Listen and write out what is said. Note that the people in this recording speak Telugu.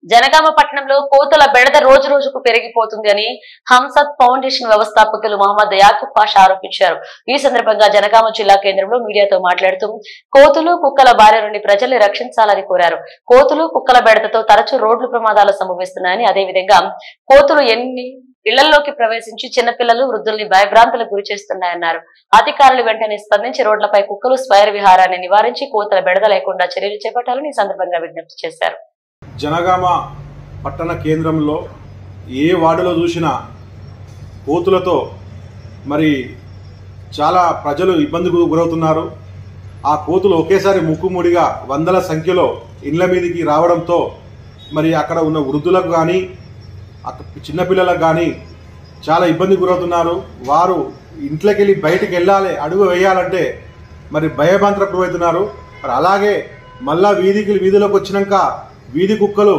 జనగామ పట్టణంలో కోతుల బెడద రోజు రోజుకు పెరిగిపోతుంది అని హంసత్ ఫౌండేషన్ వ్యవస్థాపకులు మహమ్మద్ యాకూబ్ పాషా ఆరోపించారు. ఈ సందర్భంగా జనగామ జిల్లా కేంద్రంలో మీడియాతో మాట్లాడుతూ కోతులు కుక్కల బారి నుండి ప్రజల్ని రక్షించాలని కోరారు. కోతులు కుక్కల బెడదతో తరచూ రోడ్లు ప్రమాదాలు సంభవిస్తున్నాయని, అదేవిధంగా కోతులు ఇళ్లలోకి ప్రవేశించి చిన్నపిల్లలు వృద్ధుల్ని భయభ్రాంతులకు గురి చేస్తున్నాయన్నారు. అధికారులు వెంటనే స్పందించి రోడ్లపై కుక్కలు స్వైర విహారాన్ని నివారించి కోతుల బెడద లేకుండా చర్యలు చేపట్టాలని ఈ సందర్భంగా విజ్ఞప్తి చేశారు. జనగామ పట్టణ కేంద్రంలో ఏ వార్డులో చూసినా కోతులతో మరి చాలా ప్రజలు ఇబ్బందికి గురవుతున్నారు. ఆ కోతులు ఒకేసారి ముక్కుముడిగా వందల సంఖ్యలో ఇండ్ల మీదకి రావడంతో మరి అక్కడ ఉన్న వృద్ధులకు కానీ చిన్నపిల్లలకు కానీ చాలా ఇబ్బంది గురవుతున్నారు. వారు ఇంట్లోకి వెళ్ళి బయటికి వెళ్ళాలి, అడుగు వేయాలంటే మరి భయభ్రాంతులకు గురవుతున్నారు. మరి అలాగే మళ్ళా వీధిలోకి వచ్చినాక వీధి కుక్కలు